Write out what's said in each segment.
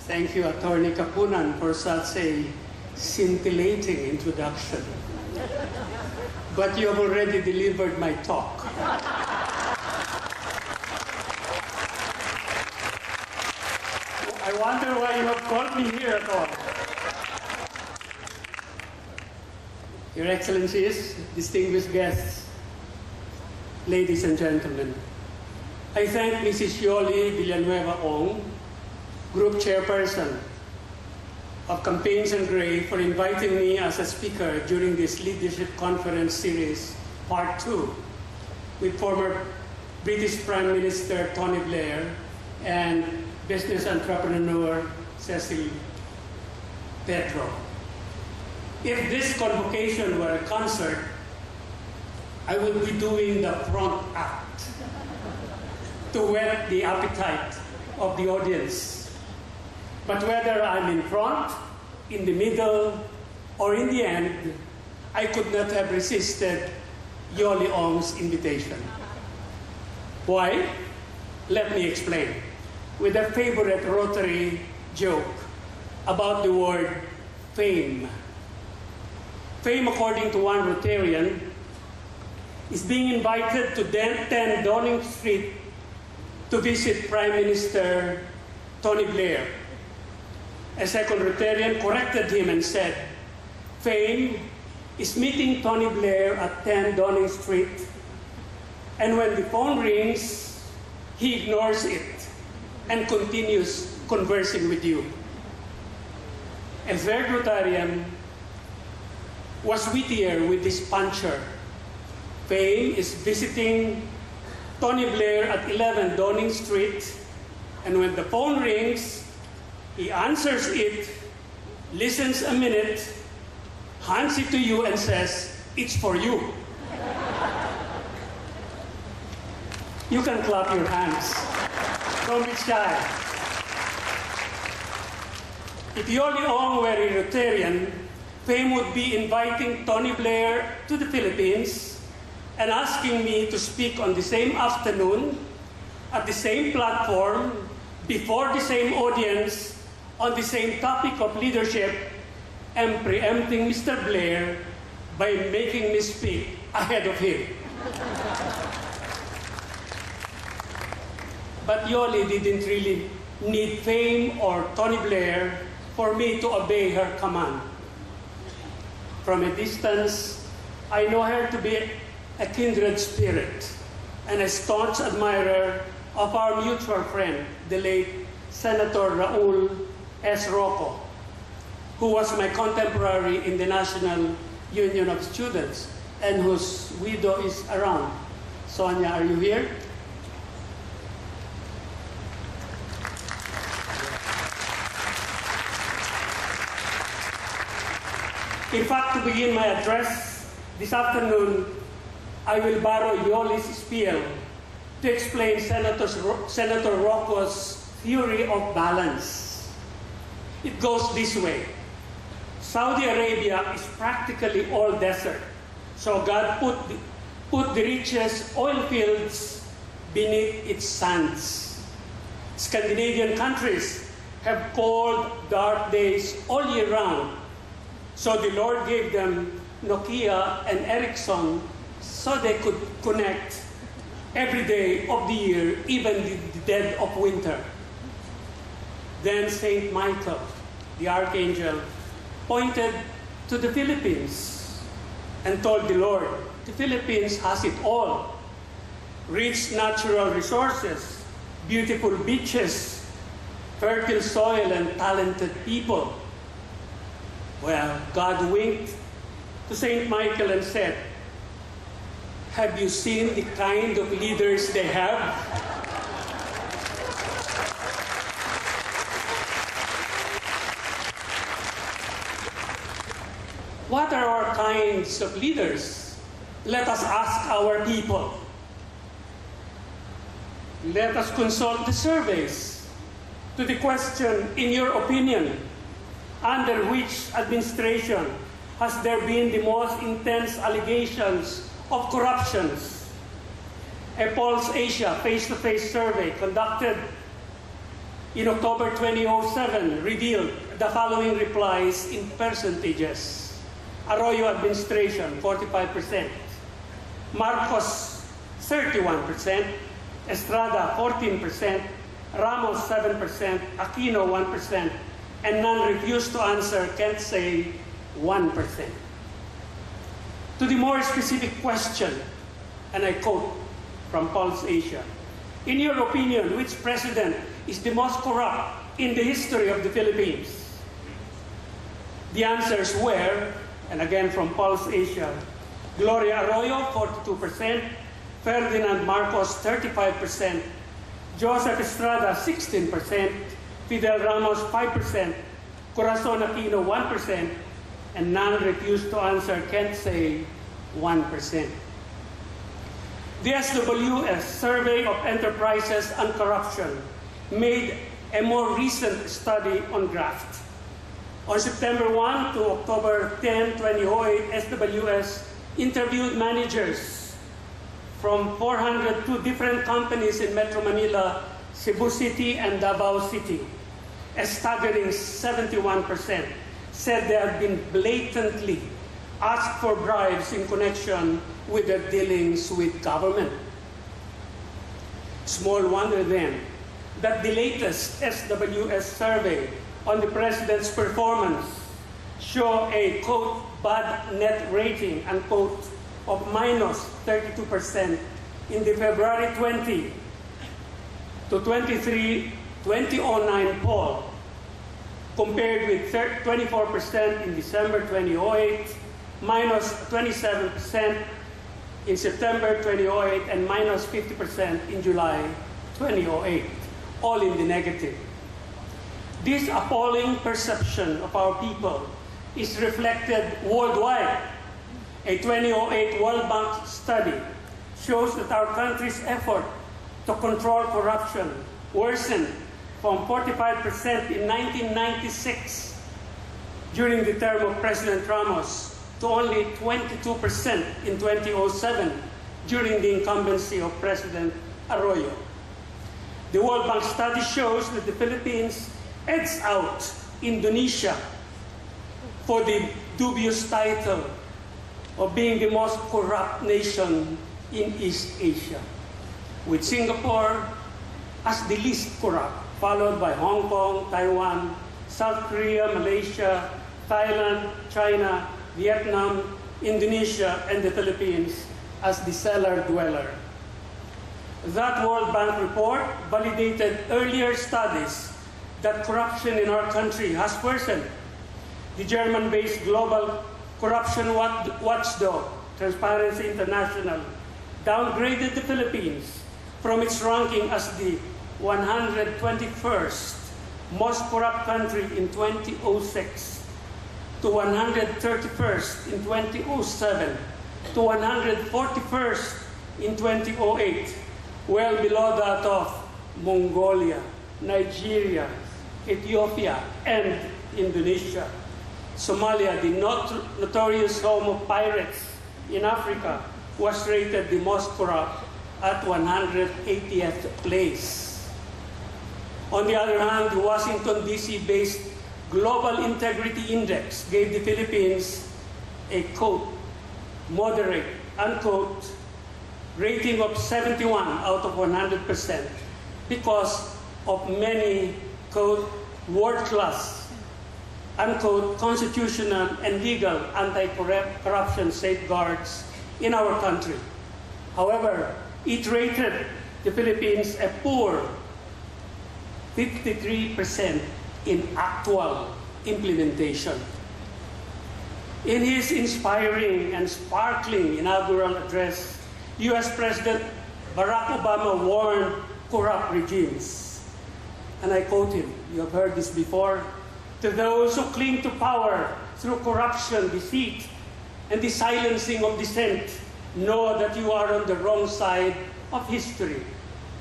Thank you, Attorney Kapunan, for such a scintillating introduction. But you have already delivered my talk. I wonder why you have called me here at all. Your Excellencies, distinguished guests, ladies and gentlemen, I thank Mrs. Yoli Villanueva-Ong, Group Chairperson of Campaigns and Gray, for inviting me as a speaker during this Leadership Conference Series, Part 2, with former British Prime Minister Tony Blair and business entrepreneur Cecil Pedro. If this convocation were a concert, I would be doing the front act to whet the appetite of the audience. But whether I'm in front, in the middle, or in the end, I could not have resisted Yoli Ong's invitation. Why? Let me explain with a favorite Rotary joke about the word fame. Fame, according to one Rotarian, is being invited to 10 Downing Street to visit Prime Minister Tony Blair. A second Rotarian corrected him and said, fame is meeting Tony Blair at 10 Downing Street, and when the phone rings, he ignores it and continues conversing with you. A third Rotarian was wittier with this puncher. Fame is visiting Tony Blair at 11 Downing Street, and when the phone rings, he answers it, listens a minute, hands it to you and says, it's for you. You can clap your hands. Don't be shy. If Yoli Ong were a Rotarian, Fame would be inviting Tony Blair to the Philippines and asking me to speak on the same afternoon, at the same platform, before the same audience, on the same topic of leadership, and preempting Mr. Blair by making me speak ahead of him. But Yoli didn't really need Fame or Tony Blair for me to obey her command. From a distance, I know her to be a kindred spirit and a staunch admirer of our mutual friend, the late Senator Raul S. Rocco, who was my contemporary in the National Union of Students and whose widow is around. Sonia, are you here? In fact, to begin my address this afternoon, I will borrow Yoli's spiel to explain Senator Rocco's theory of balance. It goes this way. Saudi Arabia is practically all desert, so God put the richest oil fields beneath its sands. Scandinavian countries have cold, dark days all year round, so the Lord gave them Nokia and Ericsson so they could connect every day of the year, even the dead of winter. Then Saint Michael, the archangel, pointed to the Philippines and told the Lord, the Philippines has it all. Rich natural resources, beautiful beaches, fertile soil, and talented people. Well, God winked to Saint Michael and said, have you seen the kind of leaders they have? What are our kinds of leaders? Let us ask our people. Let us consult the surveys to the question, in your opinion, under which administration has there been the most intense allegations of corruptions? A Pulse Asia face-to-face survey conducted in October 2007 revealed the following replies in percentages. Arroyo administration, 45%. Marcos, 31%. Estrada, 14%. Ramos, 7%. Aquino, 1%. And none refused to answer, can't say 1%. To the more specific question, and I quote from Pulse Asia, in your opinion, which president is the most corrupt in the history of the Philippines? The answers were, and again from Pulse Asia, Gloria Arroyo, 42%, Ferdinand Marcos, 35%, Joseph Estrada, 16%, Fidel Ramos, 5%, Corazon Aquino, 1%, and none refused to answer, can't say 1%. The SWS Survey of Enterprises and Corruption made a more recent study on graft. On September 1 to October 10, 2008, SWS interviewed managers from 402 different companies in Metro Manila, Cebu City, and Davao City. A staggering 71% said they had been blatantly asked for bribes in connection with their dealings with government. Small wonder then that the latest SWS survey on the president's performance show a, quote, bad net rating, unquote, of minus 32% in the February 20 to 2009 poll, compared with 24% in December 2008, minus 27% in September 2008, and minus 50% in July 2008, all in the negative. This appalling perception of our people is reflected worldwide. A 2008 World Bank study shows that our country's effort to control corruption worsened from 45% in 1996 during the term of President Ramos to only 22% in 2007 during the incumbency of President Arroyo. The World Bank study shows that the Philippines edged out Indonesia for the dubious title of being the most corrupt nation in East Asia, with Singapore as the least corrupt, followed by Hong Kong, Taiwan, South Korea, Malaysia, Thailand, China, Vietnam, Indonesia, and the Philippines as the cellar dweller. That World Bank report validated earlier studies that corruption in our country has worsened. The German-based global corruption watchdog, Transparency International, downgraded the Philippines from its ranking as the 121st most corrupt country in 2006 to 131st in 2007 to 141st in 2008, well below that of Mongolia, Nigeria, Ethiopia, and Indonesia. Somalia, the notorious home of pirates in Africa, was rated the most corrupt at 180th place. On the other hand, the Washington, D.C.-based Global Integrity Index gave the Philippines a, quote, moderate, unquote, rating of 71 out of 100% because of many, quote, world-class, unquote, constitutional and legal anti-corruption safeguards in our country. However, it rated the Philippines a poor 53% in actual implementation. In his inspiring and sparkling inaugural address, U.S. President Barack Obama warned corrupt regimes. And I quote him, you have heard this before, to those who cling to power through corruption, deceit, and the silencing of dissent, know that you are on the wrong side of history.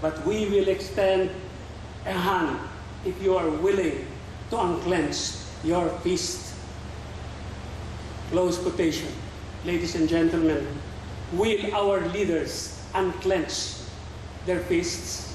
But we will extend a hand if you are willing to unclench your fist. Close quotation. Ladies and gentlemen, will our leaders unclench their fists?